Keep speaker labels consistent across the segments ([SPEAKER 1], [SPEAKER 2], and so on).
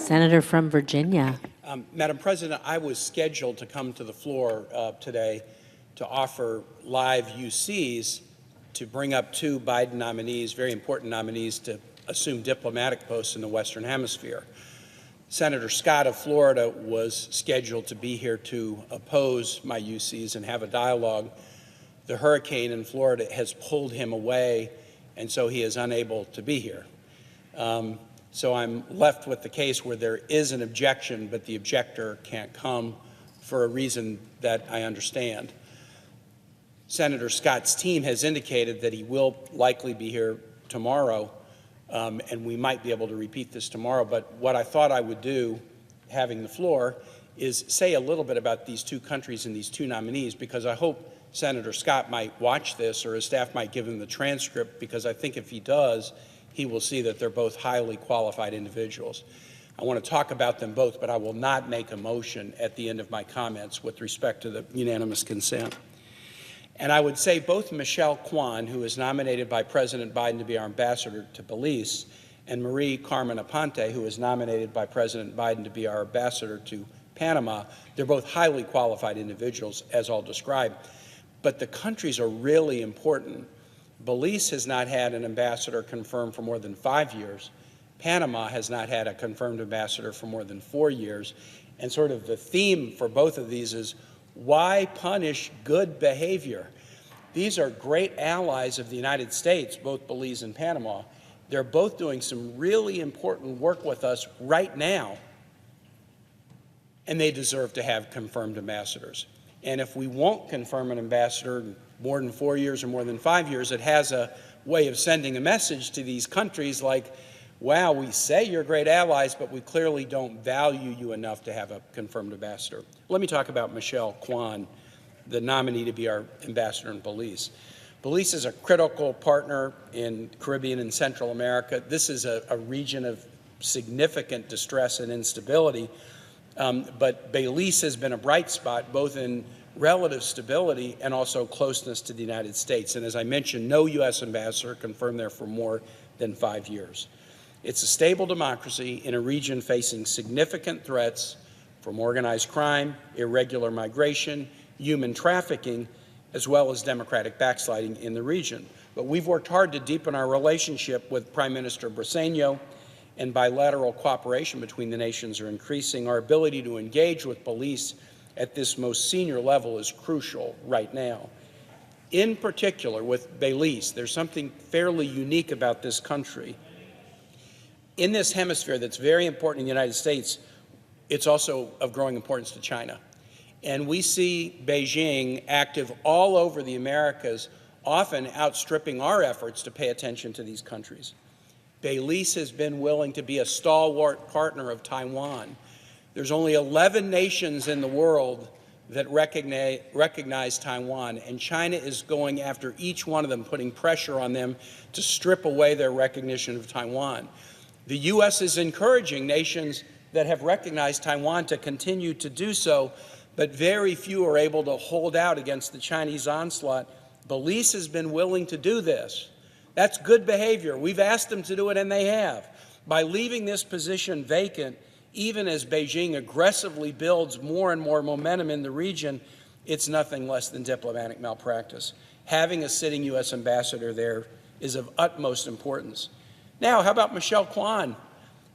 [SPEAKER 1] Senator from Virginia.
[SPEAKER 2] Madam President, I was scheduled to come to the floor today to offer live UCs to bring up two Biden nominees, very important nominees, to assume diplomatic posts in the Western Hemisphere. Senator Scott of Florida was scheduled to be here to oppose my UCs and have a dialogue. The hurricane in Florida has pulled him away, and so he is unable to be here. So I'm left with the case where there is an objection, but the objector can't come for a reason that I understand. Senator Scott's team has indicated that he will likely be here tomorrow, and we might be able to repeat this tomorrow. But what I thought I would do, having the floor, is say a little bit about these two countries and these two nominees, because I hope Senator Scott might watch this, or his staff might give him the transcript, because I think if he does, he will see that they're both highly qualified individuals. I want to talk about them both, but I will not make a motion at the end of my comments with respect to the unanimous consent. And I would say both Michelle Kwan, who is nominated by President Biden to be our ambassador to Belize, and Carmen Aponte, who is nominated by President Biden to be our ambassador to Panama, they're both highly qualified individuals, as I'll describe. But the countries are really important. Belize has not had an ambassador confirmed for more than 5 years. Panama has not had a confirmed ambassador for more than 4 years. And sort of the theme for both of these is, why punish good behavior? These are great allies of the United States, both Belize and Panama. They're both doing some really important work with us right now, and they deserve to have confirmed ambassadors. And if we won't confirm an ambassador in more than 4 years or more than 5 years, it has a way of sending a message to these countries like, wow, we say you're great allies, but we clearly don't value you enough to have a confirmed ambassador. Let me talk about Michelle Kwan, the nominee to be our ambassador in Belize. Belize is a critical partner in Caribbean and Central America. This is a region of significant distress and instability. But Belize has been a bright spot, both in relative stability and also closeness to the United States. And as I mentioned, no U.S. ambassador confirmed there for more than 5 years. It's a stable democracy in a region facing significant threats from organized crime, irregular migration, human trafficking, as well as democratic backsliding in the region. But we've worked hard to deepen our relationship with Prime Minister Briceño, and bilateral cooperation between the nations are increasing. Our ability to engage with Belize at this most senior level is crucial right now. In particular, with Belize, there's something fairly unique about this country. In this hemisphere that's very important in the United States, it's also of growing importance to China. And we see Beijing active all over the Americas, often outstripping our efforts to pay attention to these countries. Belize has been willing to be a stalwart partner of Taiwan. There's only 11 nations in the world that recognize Taiwan, and China is going after each one of them, putting pressure on them to strip away their recognition of Taiwan. The U.S. is encouraging nations that have recognized Taiwan to continue to do so, but very few are able to hold out against the Chinese onslaught. Belize has been willing to do this. That's good behavior. We've asked them to do it, and they have. By leaving this position vacant, even as Beijing aggressively builds more and more momentum in the region, it's nothing less than diplomatic malpractice. Having a sitting U.S. ambassador there is of utmost importance. Now, how about Michelle Kwan?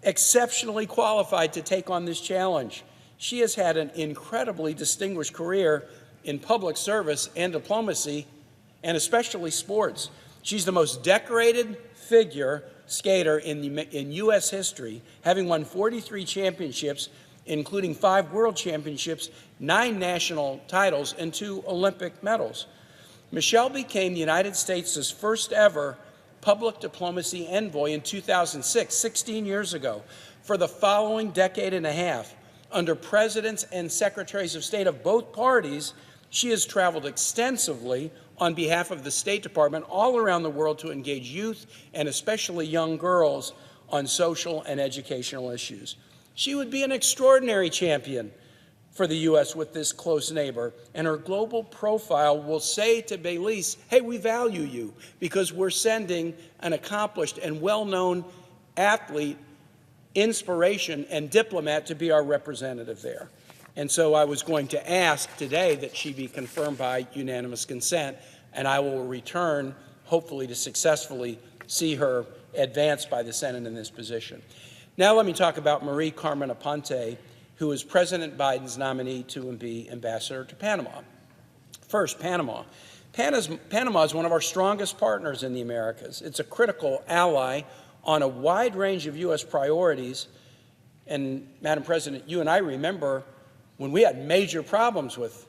[SPEAKER 2] Exceptionally qualified to take on this challenge. She has had an incredibly distinguished career in public service and diplomacy, and especially sports. She's the most decorated figure skater in U.S. history, having won 43 championships, including 5 world championships, 9 national titles, and 2 Olympic medals. Michelle became the United States' first ever public diplomacy envoy in 2006, 16 years ago. For the following decade and a half, under presidents and secretaries of state of both parties, she has traveled extensively on behalf of the State Department all around the world to engage youth and especially young girls on social and educational issues. She would be an extraordinary champion for the U.S. with this close neighbor, and her global profile will say to Belize, hey, we value you because we're sending an accomplished and well-known athlete inspiration and diplomat to be our representative there. And so I was going to ask today that she be confirmed by unanimous consent, and I will return, hopefully, to successfully see her advanced by the Senate in this position. Now let me talk about Marie Carmen Aponte, who is President Biden's nominee to be ambassador to Panama. First, Panama. Panama is one of our strongest partners in the Americas. It's a critical ally on a wide range of U.S. priorities. And, Madam President, you and I remember when we had major problems with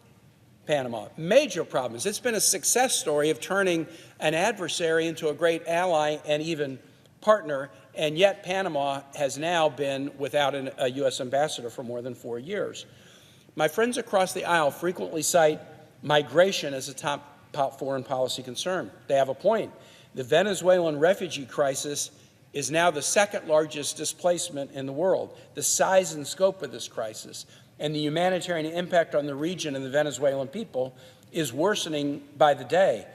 [SPEAKER 2] Panama, major problems. It's been a success story of turning an adversary into a great ally and even partner, and yet Panama has now been without a U.S. ambassador for more than 4 years. My friends across the aisle frequently cite migration as a top foreign policy concern. They have a point. The Venezuelan refugee crisis is now the second largest displacement in the world. The size and scope of this crisis and the humanitarian impact on the region and the Venezuelan people is worsening by the day.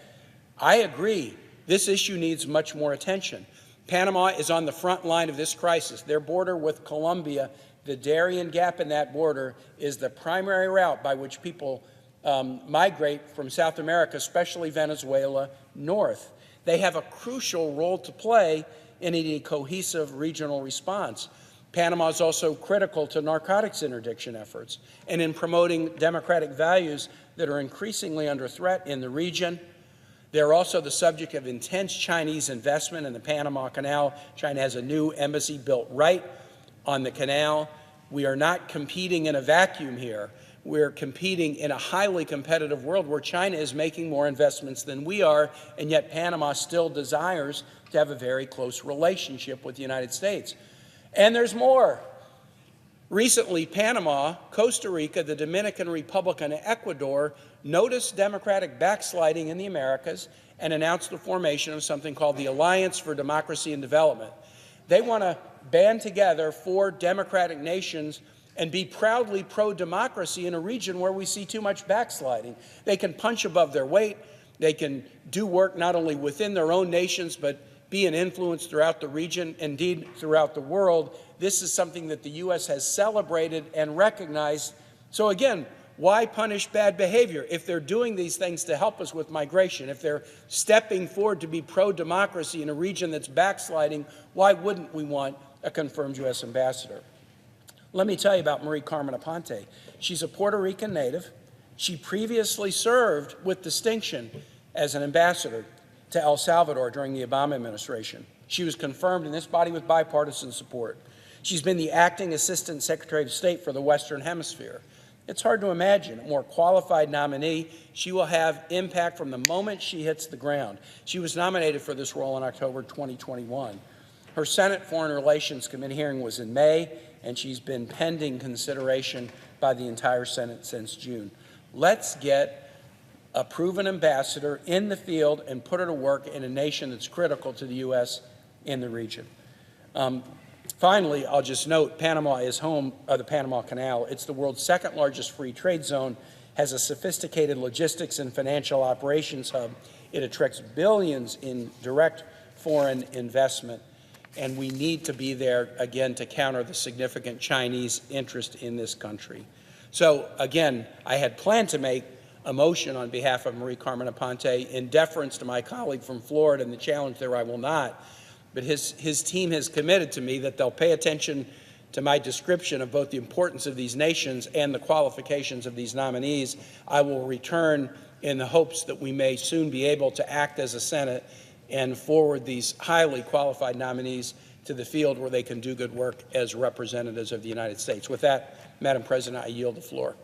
[SPEAKER 2] I agree, this issue needs much more attention. Panama is on the front line of this crisis. Their border with Colombia, the Darien Gap in that border, is the primary route by which people migrate from South America, especially Venezuela, north. They have a crucial role to play in a cohesive regional response. Panama is also critical to narcotics interdiction efforts and in promoting democratic values that are increasingly under threat in the region. They're also the subject of intense Chinese investment in the Panama Canal. China has a new embassy built right on the canal. We are not competing in a vacuum here. We're competing in a highly competitive world where China is making more investments than we are, and yet Panama still desires to have a very close relationship with the United States. And there's more. Recently, Panama, Costa Rica, the Dominican Republic, and Ecuador noticed democratic backsliding in the Americas and announced the formation of something called the Alliance for Democracy and Development. They want to band together 4 democratic nations and be proudly pro-democracy in a region where we see too much backsliding. They can punch above their weight. They can do work not only within their own nations, but be an influence throughout the region, indeed throughout the world. This is something that the U.S. has celebrated and recognized. So again, why punish bad behavior? If they're doing these things to help us with migration, if they're stepping forward to be pro-democracy in a region that's backsliding, why wouldn't we want a confirmed U.S. ambassador? Let me tell you about Marie Carmen Aponte. She's a Puerto Rican native. She previously served with distinction as an ambassador to El Salvador during the Obama administration. She was confirmed in this body with bipartisan support. She's been the acting Assistant Secretary of State for the Western Hemisphere. It's hard to imagine a more qualified nominee. She will have impact from the moment she hits the ground. She was nominated for this role in October 2021. Her Senate Foreign Relations Committee hearing was in May, and she's been pending consideration by the entire Senate since June. Let's get a proven ambassador in the field and put her to work in a nation that's critical to the U.S. in the region. Finally, I'll just note, Panama is home of the Panama Canal. It's the world's second largest free trade zone, has a sophisticated logistics and financial operations hub. It attracts billions in direct foreign investment, and we need to be there, again, to counter the significant Chinese interest in this country. So, again, I had planned to make a motion on behalf of Marie Carmen Aponte in deference to my colleague from Florida, and the challenge there I will not. But his team has committed to me that they'll pay attention to my description of both the importance of these nations and the qualifications of these nominees. I will return in the hopes that we may soon be able to act as a Senate and forward these highly qualified nominees to the field where they can do good work as representatives of the United States. With that, Madam President, I yield the floor.